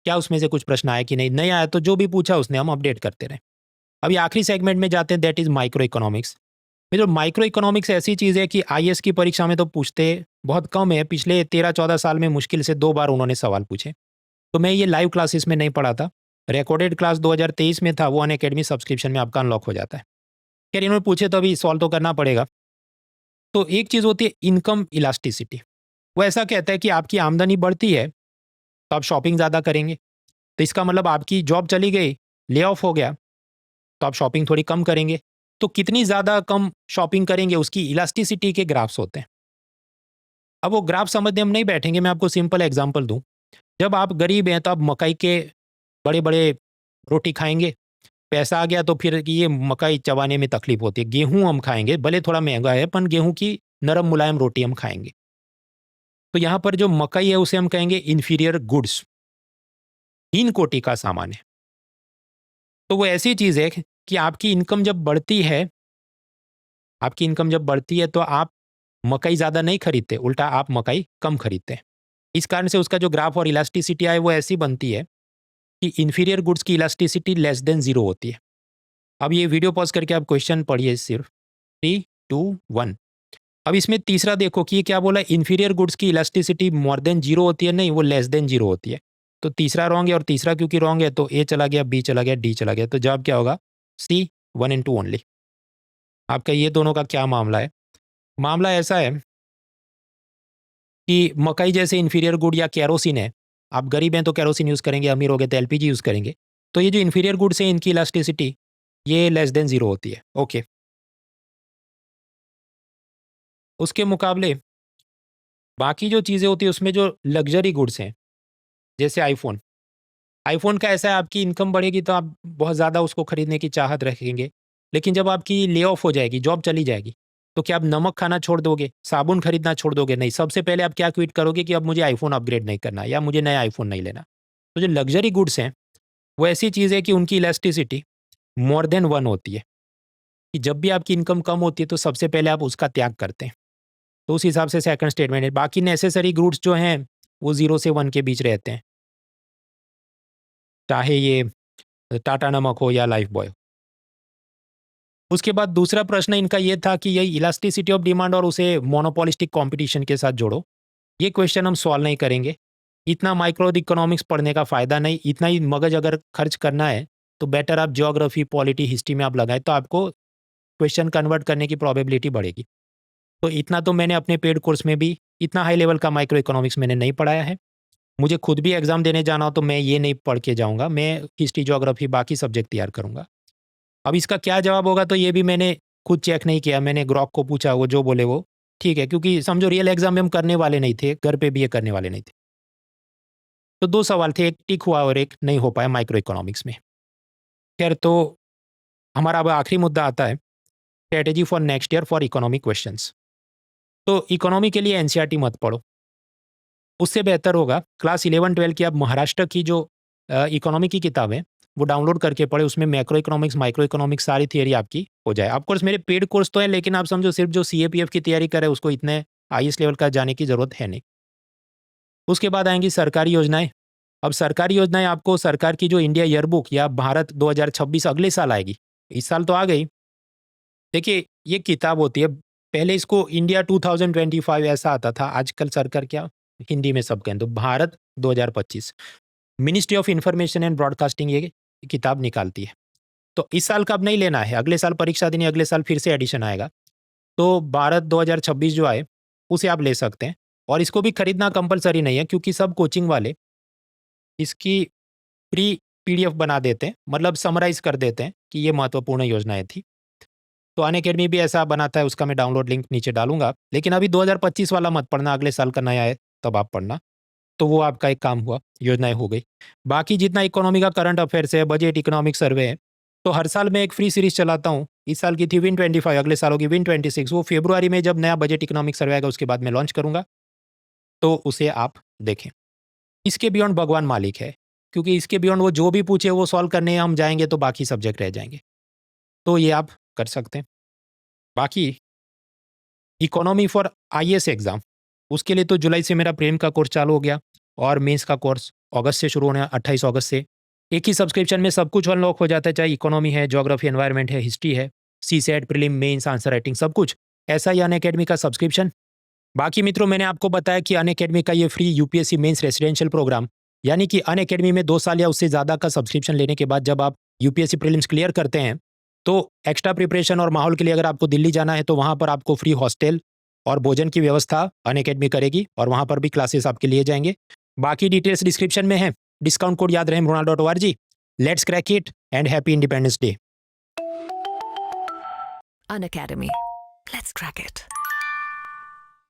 क्या उसमें से कुछ प्रश्न आया कि नहीं आया, तो जो भी पूछा उसने हम अपडेट करते रहे। अभी आखिरी सेगमेंट में जाते हैं, दैट इज माइक्रो इकोनॉमिक्स। जो माइक्रो इकोनॉमिक्स ऐसी चीज़ है कि IAS की परीक्षा में तो पूछते बहुत कम है। पिछले 13-14 साल में मुश्किल से 2 बार उन्होंने सवाल पूछे। तो मैं ये लाइव क्लासेस में नहीं पढ़ा था, रिकॉर्डेड क्लास 2023 में था, वो अनअकैडमी सब्सक्रिप्शन में आपका अनलॉक हो जाता है। खैर इन्होंने पूछे तो अभी सॉल्व तो करना पड़ेगा। तो एक चीज़ होती है इनकम इलास्टिसिटी। वो ऐसा कहता है कि आपकी आमदनी बढ़ती है तो आप शॉपिंग ज़्यादा करेंगे, तो इसका मतलब आपकी जॉब चली गई, ले ऑफ हो गया, तो आप शॉपिंग थोड़ी कम करेंगे। तो कितनी ज़्यादा कम शॉपिंग करेंगे, उसकी इलास्टिसिटी के ग्राफ्स होते हैं। अब वो ग्राफ समझने हम नहीं बैठेंगे, मैं आपको सिंपल एग्जांपल दूं। जब आप गरीब हैं तो आप मकई के बड़े बड़े रोटी खाएंगे, पैसा आ गया तो फिर ये मकई चबाने में तकलीफ होती है। गेहूं हम खाएंगे, भले थोड़ा महंगा है, पर गेहूं की नरम मुलायम रोटी हम खाएंगे। तो यहाँ पर जो मकई है उसे हम कहेंगे इन्फीरियर गुड्स, हीन कोटि का सामान है। तो वो ऐसी चीज़ है कि आपकी इनकम जब बढ़ती है, आपकी इनकम जब बढ़ती है तो आप मकई ज़्यादा नहीं खरीदते, उल्टा आप मकई कम खरीदते हैं। इस कारण से उसका जो ग्राफ और इलास्टिसिटी है वो ऐसी बनती है कि इन्फीरियर गुड्स की इलास्टिसिटी लेस देन 0 होती है। अब ये वीडियो पॉज करके आप क्वेश्चन पढ़िए सिर्फ 3, 2, 1। अब इसमें तीसरा देखो कि ये क्या बोला, इन्फीरियर गुड्स की इलास्टिसिटी मोर देन 0 होती है, नहीं वो लेस देन 0 होती है। तो तीसरा रॉन्ग है और तीसरा क्योंकि रॉन्ग है तो ए चला गया, बी चला गया, डी चला गया, तो जवाब क्या होगा सी 1 and 2 ओनली। आपका ये दोनों का क्या मामला है? मामला ऐसा है कि मकई जैसे इन्फीरियर गुड या केरोसिन है, आप गरीब हैं तो केरोसिन यूज़ करेंगे, अमीर हो गए तो एलपीजी यूज़ करेंगे। तो ये जो इन्फीरियर गुड्स हैं इनकी इलास्टिसिटी ये लेस देन 0 होती है। ओके, उसके मुकाबले बाकी जो चीज़ें होती है उसमें जो लग्जरी गुड्स हैं जैसे आईफोन, आईफोन का ऐसा है आपकी इनकम बढ़ेगी तो आप बहुत ज़्यादा उसको खरीदने की चाहत रखेंगे, लेकिन जब आपकी ले ऑफ हो जाएगी, जॉब चली जाएगी, तो क्या आप नमक खाना छोड़ दोगे, साबुन खरीदना छोड़ दोगे? नहीं, सबसे पहले आप क्या ट्वीट करोगे कि अब मुझे आईफोन अपग्रेड नहीं करना या मुझे नया आईफोन नहीं लेना। तो जो लग्जरी गुड्स हैं वो ऐसी चीज़ है कि उनकी इलास्टिसिटी मोर देन 1 होती है, कि जब भी आपकी इनकम कम होती है तो सबसे पहले आप उसका त्याग करते हैं। तो उस हिसाब से सेकंड स्टेटमेंट है। बाकी नेसेसरी गुड्स जो हैं वो 0 से 1 के बीच रहते हैं, चाहे ये टाटा नमक हो या लाइफ बॉय। उसके बाद दूसरा प्रश्न इनका ये था कि ये इलास्टिसिटी ऑफ डिमांड और उसे मोनोपोलिस्टिक कंपटीशन के साथ जोड़ो। ये क्वेश्चन हम सॉल्व नहीं करेंगे, इतना माइक्रो इकोनॉमिक्स पढ़ने का फ़ायदा नहीं, इतना ही मगज अगर खर्च करना है तो बेटर आप ज्योग्राफी, पॉलिटी, हिस्ट्री में आप लगाएं तो आपको क्वेश्चन कन्वर्ट करने की प्रोबेबिलिटी बढ़ेगी। तो इतना तो मैंने अपने पेड कोर्स में भी इतना हाई लेवल का माइक्रो इकोनॉमिक्स मैंने नहीं पढ़ाया है। मुझे खुद भी एग्जाम देने जाना हो तो मैं ये नहीं पढ़ के जाऊँगा, मैं हिस्ट्री, ज्योग्राफी बाकी सब्जेक्ट तैयार करूँगा। अब इसका क्या जवाब होगा तो ये भी मैंने खुद चेक नहीं किया, मैंने ग्रॉक को पूछा, वो जो बोले वो ठीक है, क्योंकि समझो रियल एग्जाम में हम करने वाले नहीं थे, घर पे भी ये करने वाले नहीं थे। तो 2 सवाल थे, एक टिक हुआ और एक नहीं हो पाया माइक्रो इकोनॉमिक्स में। खैर, तो हमारा अब आखिरी मुद्दा आता है strategy for next year for economic questions. तो इकोनॉमी के लिए एनसीईआरटी मत पढ़ो, उससे बेहतर होगा क्लास 11-12 की आप महाराष्ट्र की जो इकोनॉमी की किताबें वो डाउनलोड करके पढ़े, उसमें मैक्रो इकोनॉमिक्स, माइक्रो इकोनॉमिक्स सारी थियरी आपकी हो जाए। ऑफ कोर्स मेरे पेड कोर्स तो है, लेकिन आप समझो सिर्फ जो सीएपीएफ की तैयारी करे उसको इतने हाईएस्ट लेवल का जाने की ज़रूरत है नहीं। उसके बाद आएंगी सरकारी योजनाएं। अब सरकारी योजनाएं आपको सरकार की जो इंडिया ईयरबुक या भारत 2026 अगले साल आएगी, इस साल तो आ गई। देखिए ये किताब होती है, पहले इसको इंडिया 2025 ऐसा आता था, आजकल सरकार क्या हिंदी में सब कहें तो Bharat 2025, ministry of information and broadcasting ये किताब निकालती है। तो इस साल का अब नहीं लेना है, अगले साल परीक्षा देनी, अगले साल फिर से एडिशन आएगा, तो भारत 2026 जो आए उसे आप ले सकते हैं। और इसको भी खरीदना कंपलसरी नहीं है, क्योंकि सब कोचिंग वाले इसकी प्री पीडीएफ बना देते हैं, मतलब समराइज कर देते हैं कि ये महत्वपूर्ण योजनाएं थी। तो अनअकैडमी भी ऐसा बनाता है, उसका मैं डाउनलोड लिंक नीचे डालूंगा। लेकिन अभी 2025 वाला मत पढ़ना, अगले साल का नया है तब आप पढ़ना। तो वो आपका एक काम हुआ, योजनाएं हो गई। बाकी जितना इकोनॉमी का करंट अफेयर्स है, बजट, इकोनॉमिक सर्वे है, तो हर साल मैं एक फ्री सीरीज चलाता हूँ। इस साल की थी विन 25, अगले साल होगी विन 26। वो फरवरी में जब नया बजट, इकोनॉमिक सर्वे आएगा उसके बाद मैं लॉन्च करूंगा, तो उसे आप देखें। इसके बियॉन्ड भगवान मालिक है, क्योंकि इसके बियॉन्ड वो जो भी पूछे वो सॉल्व करने हम जाएंगे तो बाकी सब्जेक्ट रह जाएंगे। तो ये आप कर सकते हैं। बाकी इकोनॉमी फॉर आईएएस एग्जाम, उसके लिए तो जुलाई से मेरा प्रेम का कोर्स चालू हो गया और मेंस का कोर्स अगस्त से शुरू होना है, 28 अगस्त से। एक ही सब्सक्रिप्शन में सब कुछ अनलॉक हो जाता है, चाहे इकोनॉमी है, ज्योग्राफी, एनवायरनमेंट है, हिस्ट्री है, CSAT, prelim, mains, answer writing, सब कुछ। ऐसा ही अनअकैडमी का सब्सक्रिप्शन। बाकी मित्रों, मैंने आपको बताया कि अनअकैडमी का ये free UPSC mains residential programme, यानी कि अनअकैडमी में 2 साल या उससे ज़्यादा का सब्सक्रिप्शन लेने के बाद जब आप यूपीएससी प्रीलिम्स क्लियर करते हैं, तो एक्स्ट्रा प्रिपरेशन और माहौल के लिए अगर आपको दिल्ली जाना है तो वहाँ पर आपको फ्री हॉस्टल और भोजन की व्यवस्था अनअकैडमी करेगी और वहाँ पर भी क्लासेस आपके लिए जाएंगे। बाकी डिटेल्स डिस्क्रिप्शन में है। डिस्काउंट कोड याद रहे mrunal.org। Let's crack it and happy independence day. Unacademy. Let's crack it.